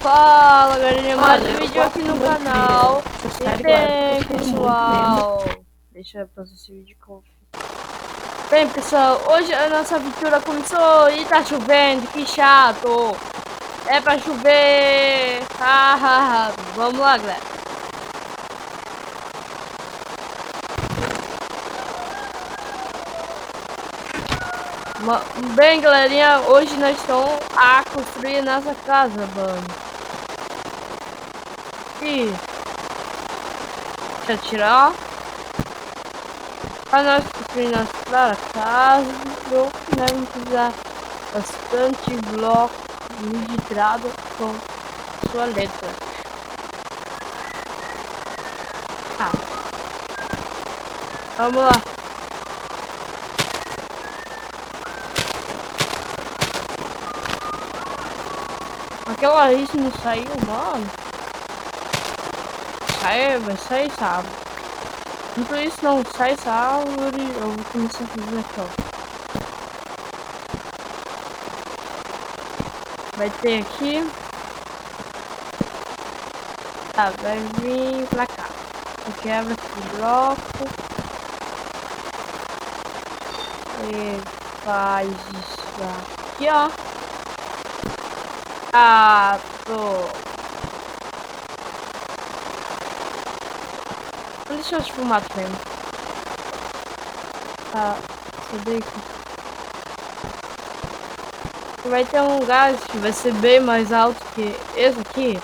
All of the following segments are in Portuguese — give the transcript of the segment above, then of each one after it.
Fala galerinha, mais um vídeo aqui no canal. E bem pessoal, deixa eu fazer esse vídeo com... Bem pessoal, hoje a nossa aventura começou e tá chovendo, que chato. É pra chover. Vamos lá galera. Bem galerinha, hoje nós estamos a construir nossa casa, mano. E deixa eu tirar. Para nós construir nossa casa, nós vamos precisar bastante bloco registrado com sua letra. Vamos lá. Aquela isso não saiu, mano. Vai sair sábado. Enquanto isso não sai essa árvore, eu vou começar a fazer aqui, ó. Vai ter aqui. Tá, vai vir pra cá. Quebra esse bloco. E faz isso aqui, ó. Ah, tô. Deixa eu te filmar também. Tá, cadê aqui? Vai ter um lugar que vai ser bem mais alto que esse aqui.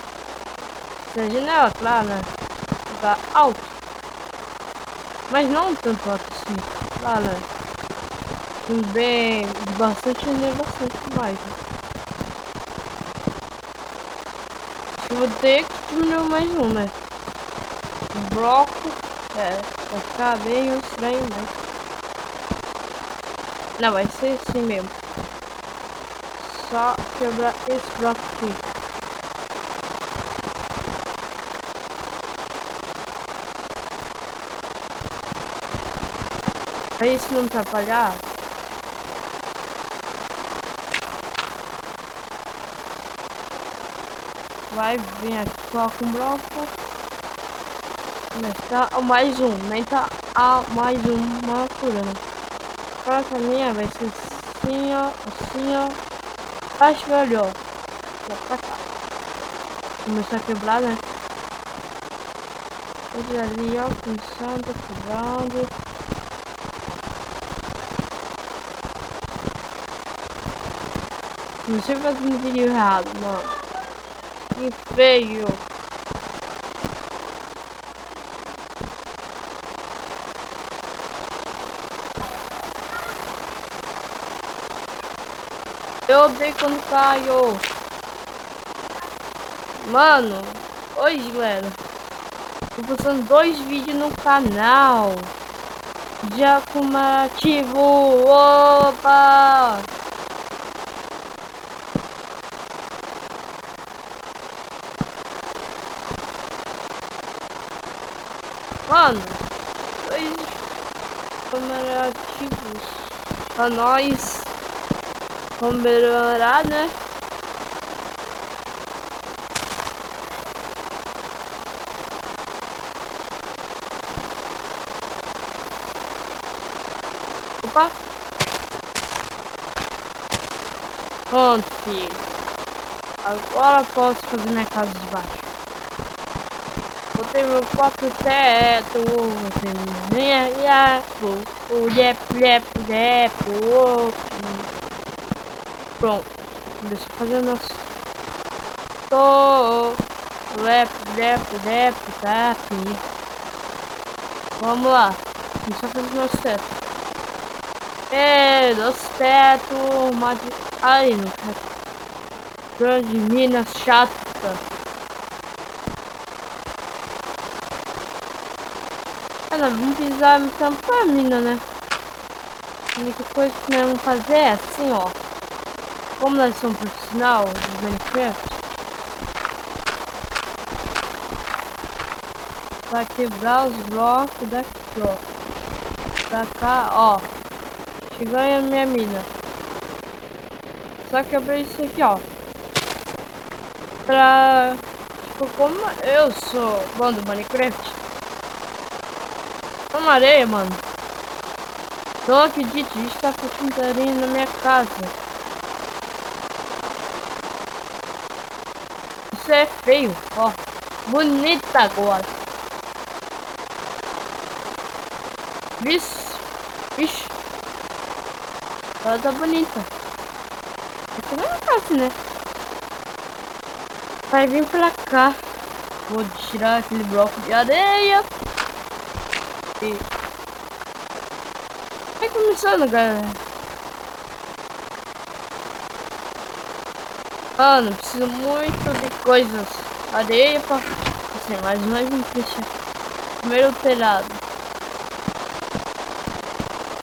Essa janela, claro, né? Lugar alto. Mas não tanto alto assim. Claro, né? Bem, bastante, né? Bastante mais. Né? Eu vou ter que diminuir mais um, né? Um bloco. Vai ficar bem estranho, mas... Não, vai ser assim mesmo. Só quebrar esse bloco aqui. Pra isso não atrapalhar. Vai vir aqui, coloca um bloco. Tá mais um, nem tá mais uma curando. A minha vai ser assim, ó, assim, ó. Acho melhor. Vou pra cá. Começar a quebrar, né? Ele ali, ó, começando, quebrando. Não sei fazer um vídeo errado, mano. Que feio. Eu odeio quando caio. Mano, hoje, galera, tô postando 2 vídeos no canal. Já comemorativo. Opa! Mano, 2 comemorativos pra nós comemorar, né? Opa! Pronto, filho. Agora posso fazer minha casa de baixo. Botei meu próprio teto. Pronto. Deixa eu fazer nosso. Tap. Vamos lá. Deixa eu fazer nosso teto. Nosso teto. Aí, no teto. Grande mina chata. Nós vamos precisar tampar a mina, né? A única coisa que nós vamos fazer é assim, ó. Como nós somos profissional do Minecraft, vai quebrar os blocos daqui, ó. Pra cá, ó. Chegou a minha mina. Só quebrei isso aqui, ó. pra... Tipo, como eu sou bom do Minecraft. Uma areia, mano. Não acredite, a gente tá fazendo areia na minha casa. Isso é feio, ó. Bonita agora. Vixe. Vixe. Ela tá bonita. Aqui não é fácil, né? Vai vir pra cá. Vou tirar aquele bloco de areia. E... vai começando, galera. Mano, preciso muito de coisas. Areia pra... assim, mas nós vamos deixar. Primeiro telhado.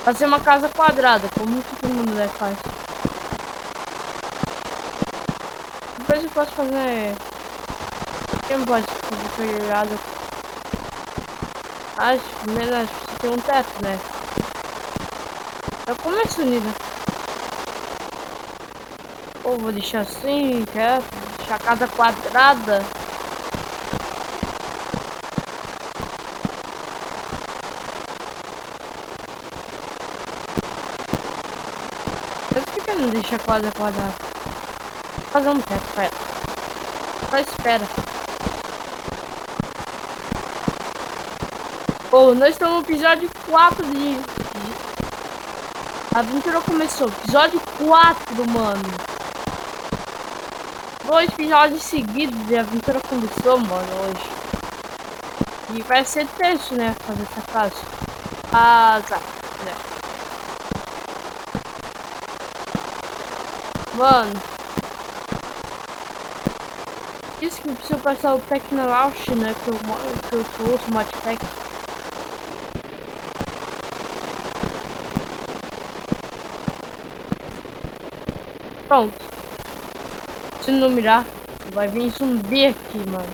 Fazer uma casa quadrada, como todo mundo faz. Depois eu posso fazer... quem pode fazer telhado? Acho, menos tem um teto, né? Eu começo unido. Ou vou deixar assim, quero deixar a casa quadrada. Por que não deixa a casa quadrada? Vou fazer um teto, pera. Só espera. Oh, nós estamos no episódio 4 de... a aventura começou. Episódio 4, mano. 2 episódios seguidos de aventura começou, mano, hoje. E vai ser tenso, né, fazer essa casa. Casa, né. Mano. Isso que eu preciso passar o Tecnolaunch, né, que eu sou o Modpack. Pronto. Se não mirar, vai vir zumbi aqui, mano.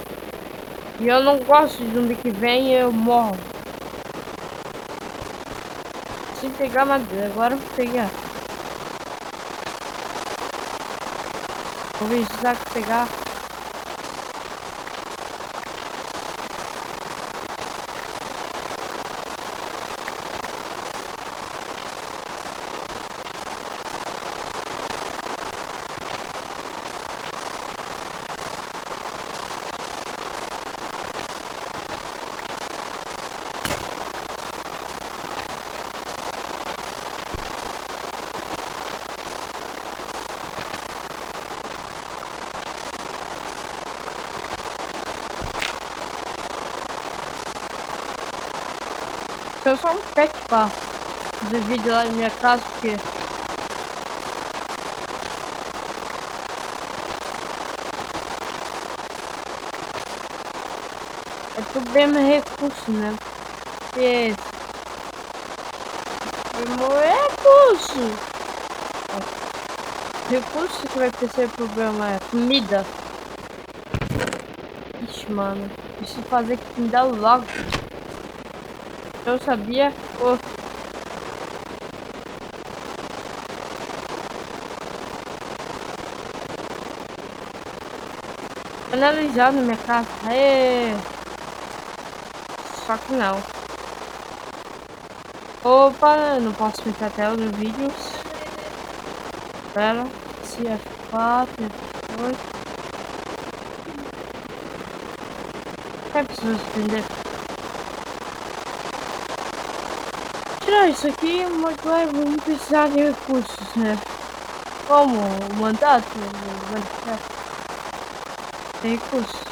E eu não gosto de zumbi que vem e eu morro. Sem pegar madeira, agora eu vou pegar. Vou ver se dá pra pegar. Eu só um pet pra fazer vídeo lá na minha casa, porque é tudo bem meu recurso, né? Porque meu recurso. Recurso que vai ser o problema é comida. Ixi, mano, preciso fazer comida logo. Eu sabia. Oh. Analisar na minha casa. Aê. Só que não. Opa, não posso meter a tela no vídeo. Espera. Se é 4, F8. É preciso entender. Tirar isso aqui, mas vamos precisar de recursos, né? Como o mandato, tem recursos.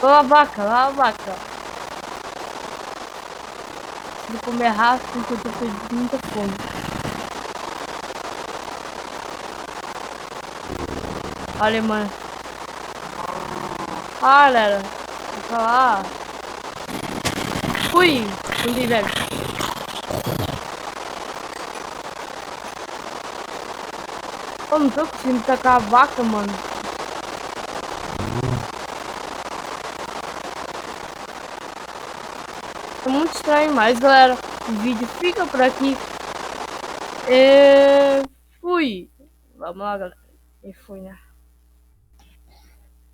Lá a vaca, lá a vaca. Vou comer rápido porque eu tô com muita fome. Olha, mano. Ah, galera. Vou falar. Fui. Fui, velho. Eu não tô conseguindo tacar a vaca, mano. É muito estranho, mas galera, o vídeo fica por aqui. Fui. Vamos lá, galera. E fui, né?